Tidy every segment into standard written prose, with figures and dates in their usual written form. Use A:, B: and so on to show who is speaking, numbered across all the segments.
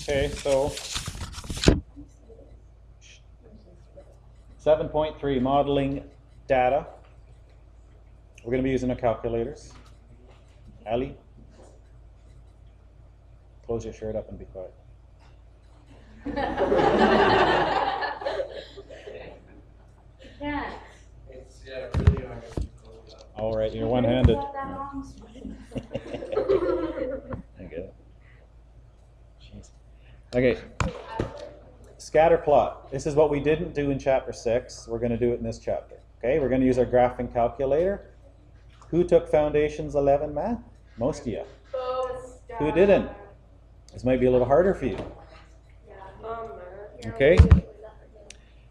A: Okay, so 7.3, modeling data. We're going to be using our calculators. Ali, close your shirt up and be quiet.
B: Yeah.
C: It's really hard to close up.
A: All right, you're one-handed. I get it. Jeez. Okay. Scatter plot. This is what we didn't do in chapter 6. We're going to do it in this chapter. Okay, we're going to use our graphing calculator. Who took Foundations 11 math? Most of you. Who didn't? This might be a little harder for you. Okay.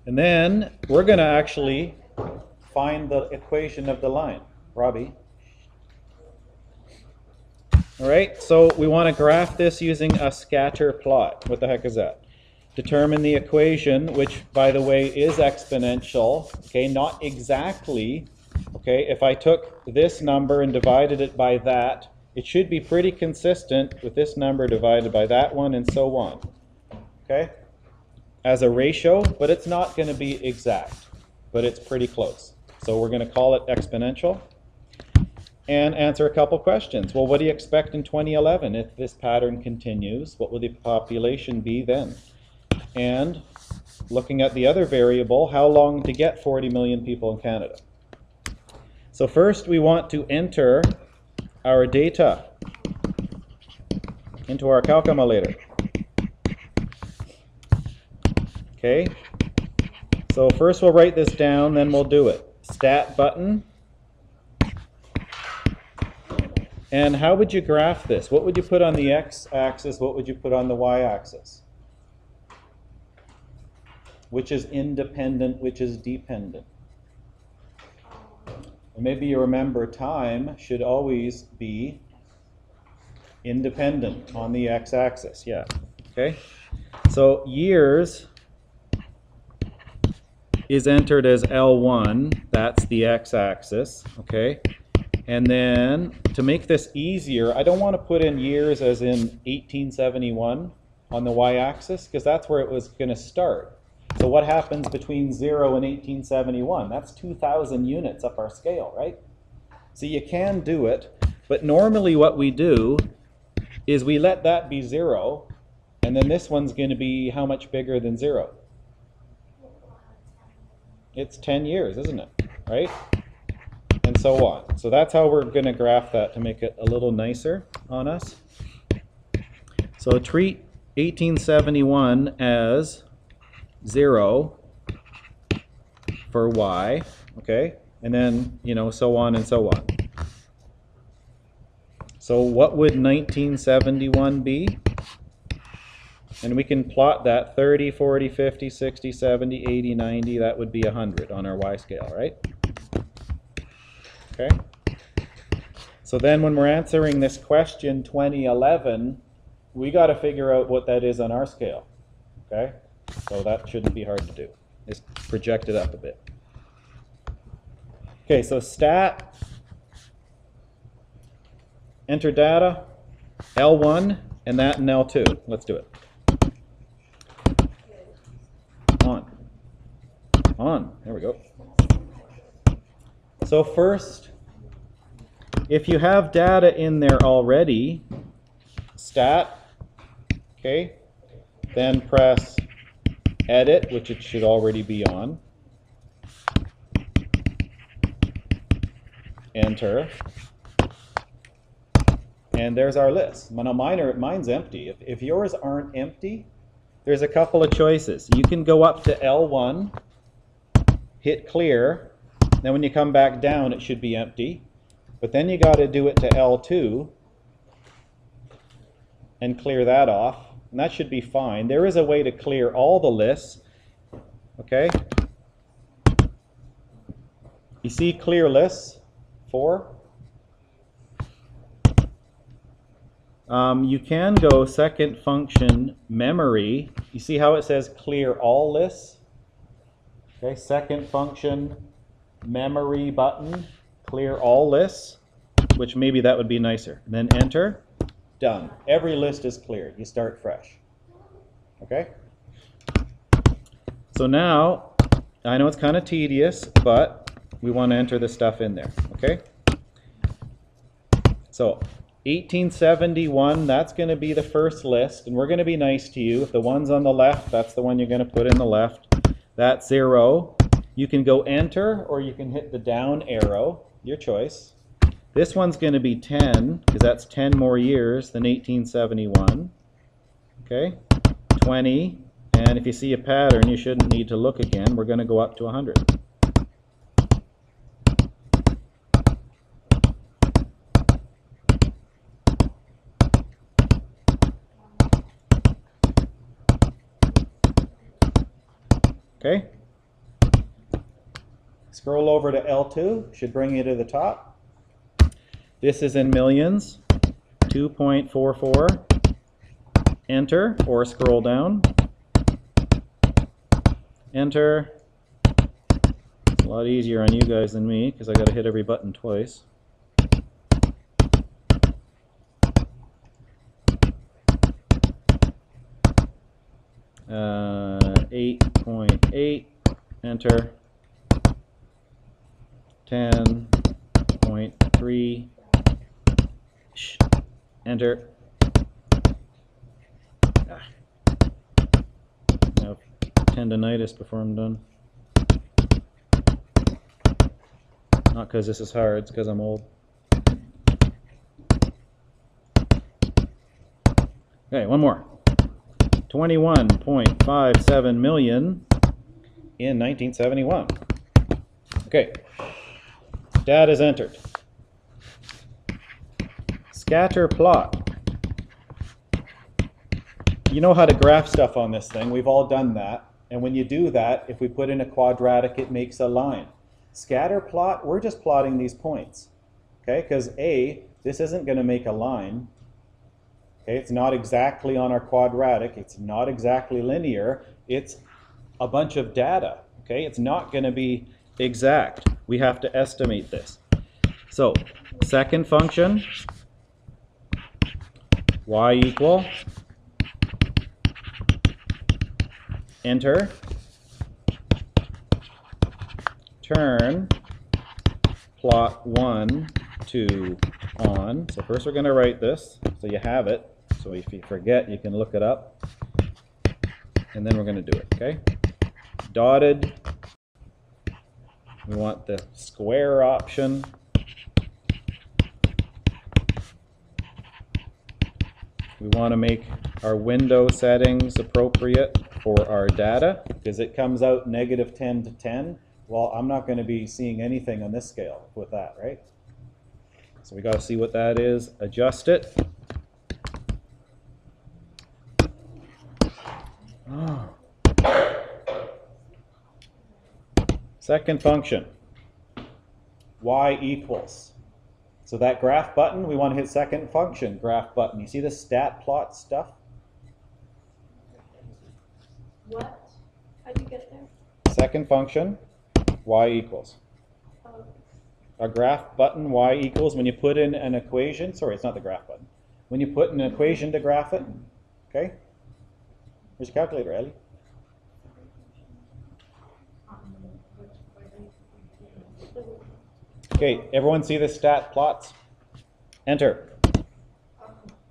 A: And then we're going to actually find the equation of the line. Robbie. All right, so we want to graph this using a scatter plot. What the heck is that? Determine the equation, which, by the way, is exponential. Okay, not exactly. Okay, if I took this number and divided it by that, it should be pretty consistent with this number divided by that one and so on. Okay, as a ratio, but it's not going to be exact, but it's pretty close. So we're going to call it exponential and answer a couple questions. Well, what do you expect in 2011 if this pattern continues? What will the population be then? And looking at the other variable, how long to get 40 million people in Canada? So first we want to enter our data into our calculator. Okay, so first we'll write this down, then we'll do it. Stat button. And how would you graph this? What would you put on the x-axis? What would you put on the y-axis? Which is independent, which is dependent? And maybe you remember time should always be independent on the x-axis. Yeah. Okay. So years is entered as L1. That's the x-axis. Okay. And then to make this easier, I don't want to put in years as in 1871 on the y-axis because that's where it was going to start. So what happens between 0 and 1871? That's 2,000 units up our scale, right? So you can do it, but normally what we do is we let that be 0, and then this one's going to be how much bigger than 0? It's 10 years, isn't it? Right? And so on. So that's how we're going to graph that to make it a little nicer on us. So treat 1871 as 0 for y, okay? And then, you know, so on and so on. So what would 1971 be? And we can plot that 30, 40, 50, 60, 70, 80, 90. That would be 100 on our y scale, right? Okay. So then when we're answering this question 2011, we got to figure out what that is on our scale, okay? So that shouldn't be hard to do. Just project it up a bit. Okay, so stat, enter data, L1, and that in L2. Let's do it. On. There we go. So first, if you have data in there already, stat, okay, then press edit, which it should already be on. Enter. And there's our list. Now mine's empty. If yours aren't empty, there's a couple of choices. You can go up to L1, hit clear, then when you come back down it should be empty. But then you got to do it to L2 and clear that off. And that should be fine. There is a way to clear all the lists. Okay? You see clear lists 4. You can go second function memory. You see how it says clear all lists? Okay, second function memory button, clear all lists. which maybe that would be nicer. And then enter, done. Every list is cleared. You start fresh. Okay? So now, I know it's kind of tedious, but we want to enter the stuff in there. Okay? So 1871, that's going to be the first list, and we're going to be nice to you. If the one's on the left, that's the one you're going to put in the left. That's 0. You can go enter, or you can hit the down arrow, your choice. This one's going to be 10, because that's 10 more years than 1871. Okay, 20, and if you see a pattern, you shouldn't need to look again. We're going to go up to 100. Okay. Scroll over to L2, should bring you to the top. This is in millions, 2.44. Enter, or scroll down. Enter. It's a lot easier on you guys than me, because I got to hit every button twice. Uh, 8.8. Enter. 10.3. Enter. Now tendonitis before I'm done. Not because this is hard, it's because I'm old. Okay, one more. 21.57 million in 1971. Okay, data is entered. Scatter plot. You know how to graph stuff on this thing. We've all done that. And when you do that, if we put in a quadratic, it makes a line. Scatter plot, we're just plotting these points. Okay, because A, this isn't going to make a line. Okay, it's not exactly on our quadratic. It's not exactly linear. It's a bunch of data. Okay, it's not going to be exact. We have to estimate this. So, second function, y equal, enter, turn, plot 1, 2, on. So first we're going to write this, so you have it. So if you forget, you can look it up. And then we're going to do it, okay? Dotted. We want the square option. We want to make our window settings appropriate for our data, because it comes out negative 10 to 10. Well, I'm not going to be seeing anything on this scale with that, right? So we got to see what that is, adjust it. Oh. Second function, y equals. So that graph button, we want to hit second function, graph button. You see the stat plot stuff?
B: What? How do you get there?
A: Second function, y equals.
B: Oh.
A: A graph button, y equals, when you put in an equation, sorry, it's not the graph button. When you put in an equation to graph it, okay? Where's your calculator, Ellie? Okay, everyone see the stat plots? Enter.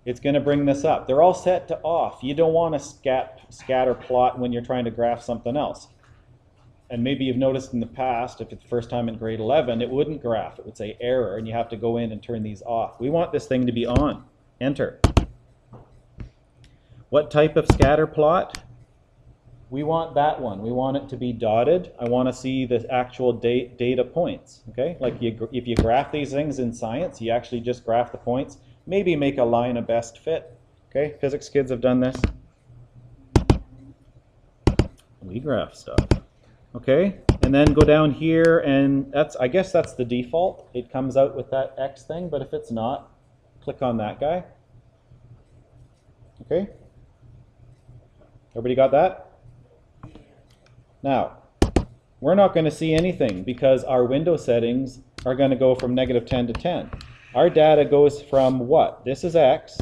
A: It's going to bring this up. They're all set to off. You don't want to scatter plot when you're trying to graph something else. And maybe you've noticed in the past, if it's the first time in grade 11, it wouldn't graph. It would say error, and you have to go in and turn these off. We want this thing to be on. Enter. What type of scatter plot? We want that one. We want it to be dotted. I want to see the actual data points. Okay, like if you graph these things in science, you actually just graph the points. Maybe make a line of best fit. Okay, physics kids have done this. We graph stuff. Okay, and then go down here, and I guess that's the default. It comes out with that X thing, but if it's not, click on that guy. Okay, everybody got that? Now, we're not going to see anything because our window settings are going to go from negative 10 to 10. Our data goes from what? This is x.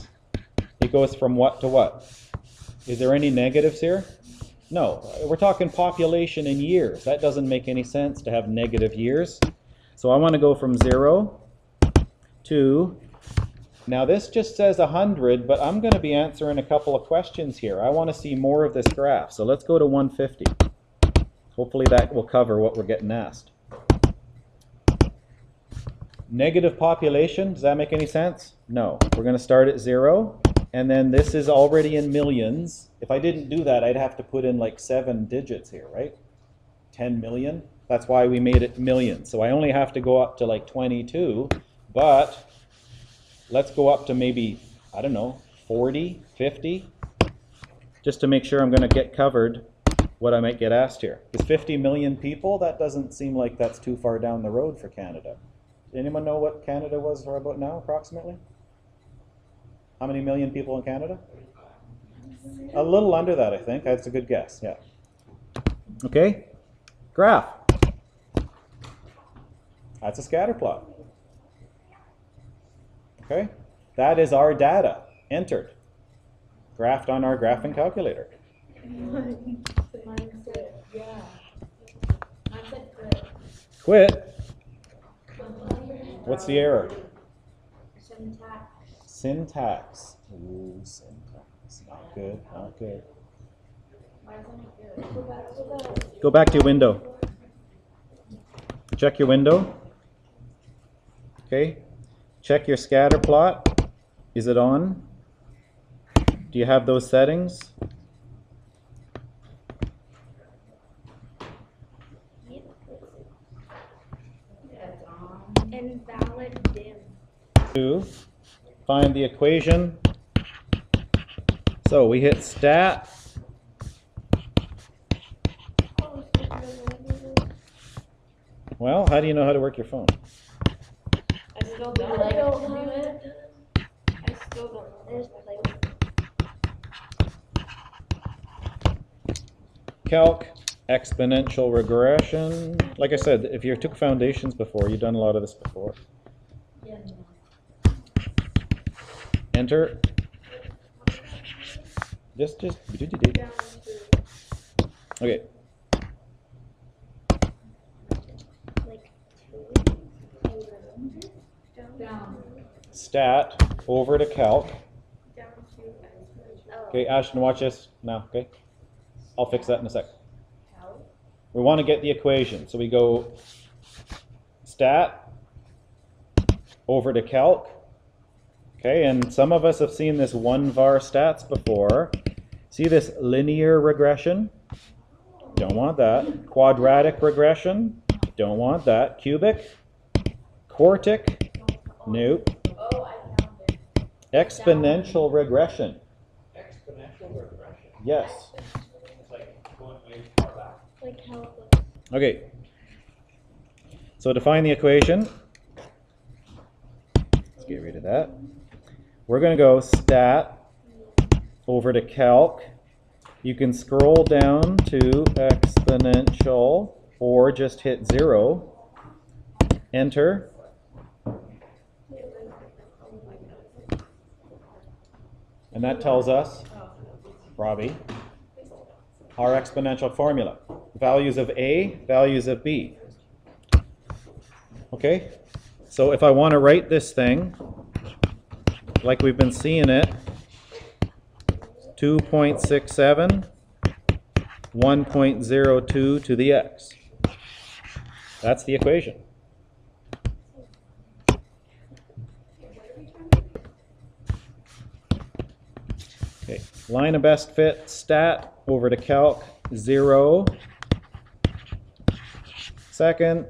A: It goes from what to what? Is there any negatives here? No. We're talking population in years. That doesn't make any sense to have negative years. So I want to go from 0 to, now this just says 100, but I'm going to be answering a couple of questions here. I want to see more of this graph. So let's go to 150. Hopefully that will cover what we're getting asked. Negative population, does that make any sense? No. We're going to start at 0, and then this is already in millions. If I didn't do that, I'd have to put in like 7 digits here, right? 10 million. That's why we made it millions. So I only have to go up to like 22, but let's go up to maybe, I don't know, 40, 50, just to make sure I'm going to get covered what I might get asked here. Because 50 million people, that doesn't seem like that's too far down the road for Canada. Does anyone know what Canada was for about now, approximately? How many million people in Canada? A little under that, I think. That's a good guess, yeah. Okay, graph. That's a scatter plot. Okay, that is our data entered, graphed on our graphing calculator. Quit. What's the error? Syntax. Ooh, syntax. Not good, not good. Go back to your window. Check your window. Okay. Check your scatter plot. Is it on? Do you have those settings?
B: Invalid dim.
A: To find the equation. So we hit stat. Well, how do you know how to work your phone?
B: I still don't like it. I still don't. There's
A: Calc, exponential regression. Like I said, if you took foundations before, you've done a lot of this before. Enter. Just. Okay. Stat over to calc. Okay, Ashton, watch this now. Okay, I'll fix that in a sec. We want to get the equation, so we go stat over to calc. Okay, and some of us have seen this 1var stats before. See this linear regression? Don't want that. Quadratic regression? Don't want that. Cubic? Quartic? Nope. Exponential regression.
C: Exponential regression.
A: Yes.
C: It's like going way far back.
B: like how.
A: Okay. So to find the equation, let's get rid of that. We're going to go stat over to calc. You can scroll down to exponential or just hit 0. Enter. And that tells us, Robbie, our exponential formula. Values of A, values of B. Okay? So if I want to write this thing, like we've been seeing it, 2.67, 1.02 to the x. That's the equation. Okay, line of best fit, stat, over to calc, 0. Second,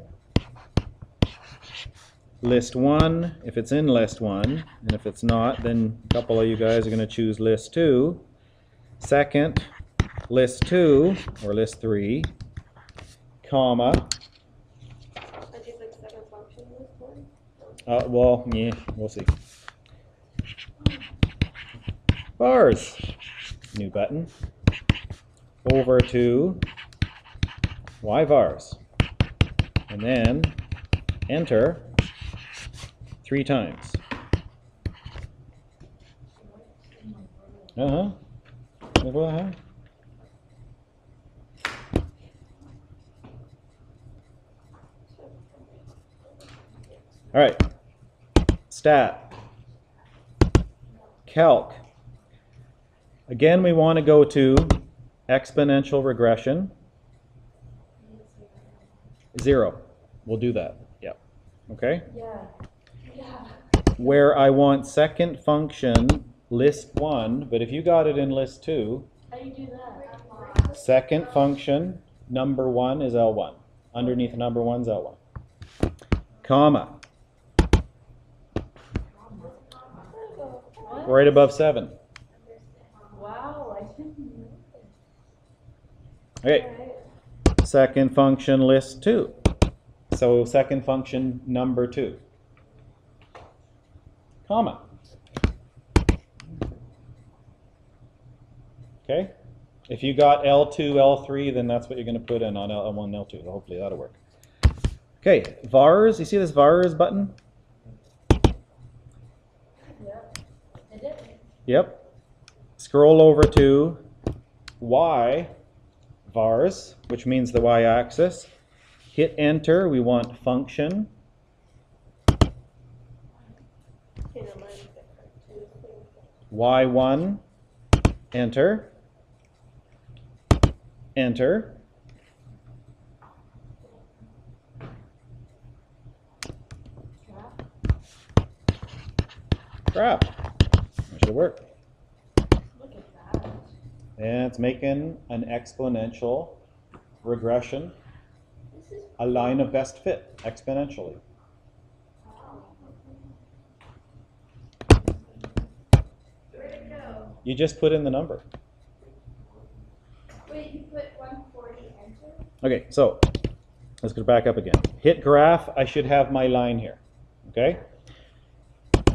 A: list 1, if it's in list 1, and if it's not, then a couple of you guys are going to choose list 2. Second, list 2, or list 3, comma. Well, yeah, we'll see. Bars, new button, over to y vars, and then enter. 3 times. Uh-huh. Uh-huh. All right. Stat. Calc. Again, we want to go to exponential regression. 0. We'll do that. Yeah. Okay?
B: Yeah.
A: Where I want second function list 1, but if you got it in list 2,
B: How do you do that?
A: second function number 1 is L1. Underneath number 1 is L1. Comma.
B: What?
A: Right above 7.
B: Wow, I didn't know
A: Okay.
B: that.
A: Second function list 2. So second function number 2. Comma. Okay? If you got L2, L3, then that's what you're going to put in on L1, L2. Hopefully that'll work. Okay, vars. You see this vars button?
B: Yep. I did.
A: Yep. Scroll over to Y, vars, which means the y-axis. Hit enter. We want function.
B: Okay, no, mine's different too.
A: Y1, enter. Enter. Crap. That should work.
B: Look at that.
A: And it's making an exponential regression,
B: This is
A: a line of best fit, exponentially.
B: where'd it go?
A: You just put in the number.
B: Wait, you put 140 enter?
A: Okay, so let's go back up again. Hit graph, I should have my line here. Okay?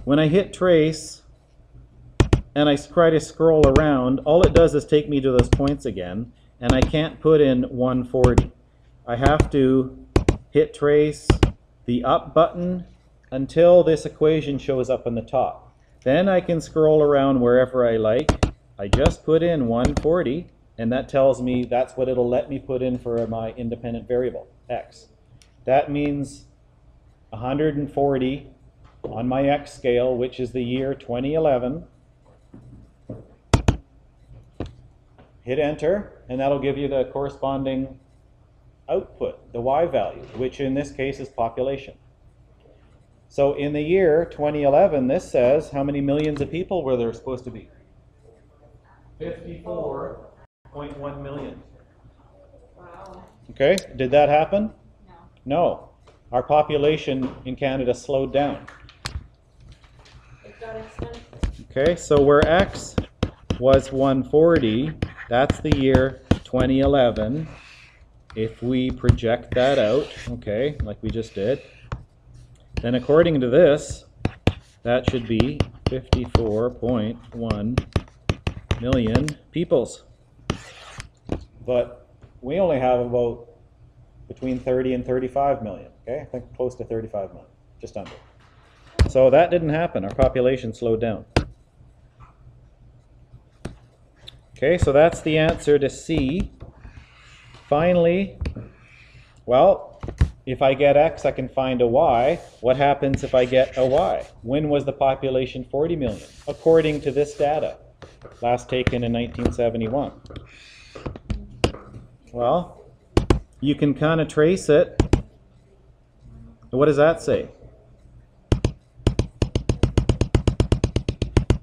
A: When I hit trace and I try to scroll around, all it does is take me to those points again, and I can't put in 140. I have to hit trace the up button until this equation shows up on the top. Then I can scroll around wherever I like. I just put in 140, and that tells me that's what it'll let me put in for my independent variable, x. That means 140 on my x scale, which is the year 2011. Hit enter, and that'll give you the corresponding output, the y value, which in this case is population. So in the year 2011, this says how many millions of people were there supposed to be? 54.1 million.
B: Wow.
A: Okay, did that happen?
B: No.
A: No. Our population in Canada slowed down.
B: It got expensive.
A: Okay, so where x was 140, that's the year 2011. If we project that out, okay, like we just did, then according to this, that should be 54.1 million peoples. But we only have about between 30 and 35 million, okay? I think close to 35 million, just under. So that didn't happen. Our population slowed down. Okay, so that's the answer to C. Finally, well, if I get X, I can find a Y. What happens if I get a Y? When was the population 40 million? According to this data, last taken in 1971. Well, you can kind of trace it. What does that say?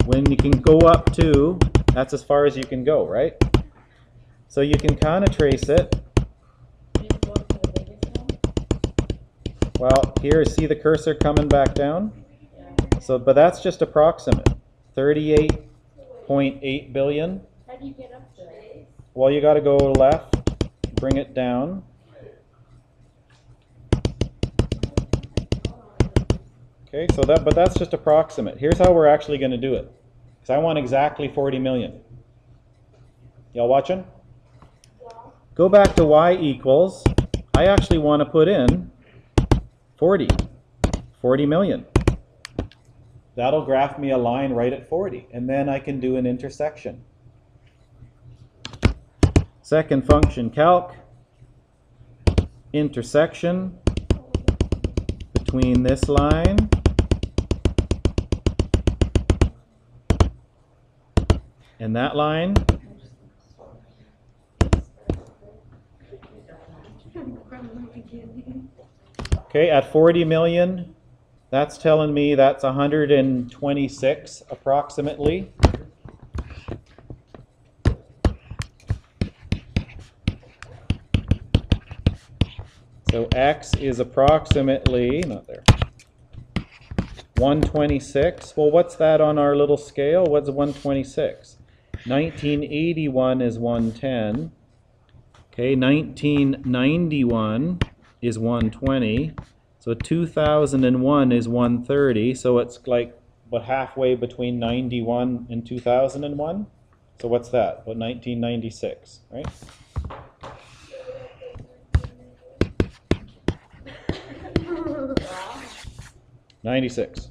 A: When you can go up to, that's as far as you can go, right? So you can kind of trace it.
B: Just go up to the biggest one?
A: Well, here, see the cursor coming back down?
B: Yeah.
A: So, but that's just approximate. 38.8 billion.
B: How do you get up there?
A: Well, you got to go left, bring it down. Okay, so but that's just approximate. Here's how we're actually going to do it. Because I want exactly 40 million. Y'all watching?
B: Yeah.
A: Go back to y equals, I actually want to put in 40 million. That'll graph me a line right at 40, and then I can do an intersection. Second function, calc, intersection between this line and that line. Okay, at 40 million, that's telling me that's 126 approximately. So x is approximately, not there, 126. Well, what's that on our little scale? What's 126? 1981 is 110. Okay, 1991 is 120. So 2001 is 130. So it's like about halfway between 91 and 2001. So what's that? About 1996, right?
B: Wow.
A: 96.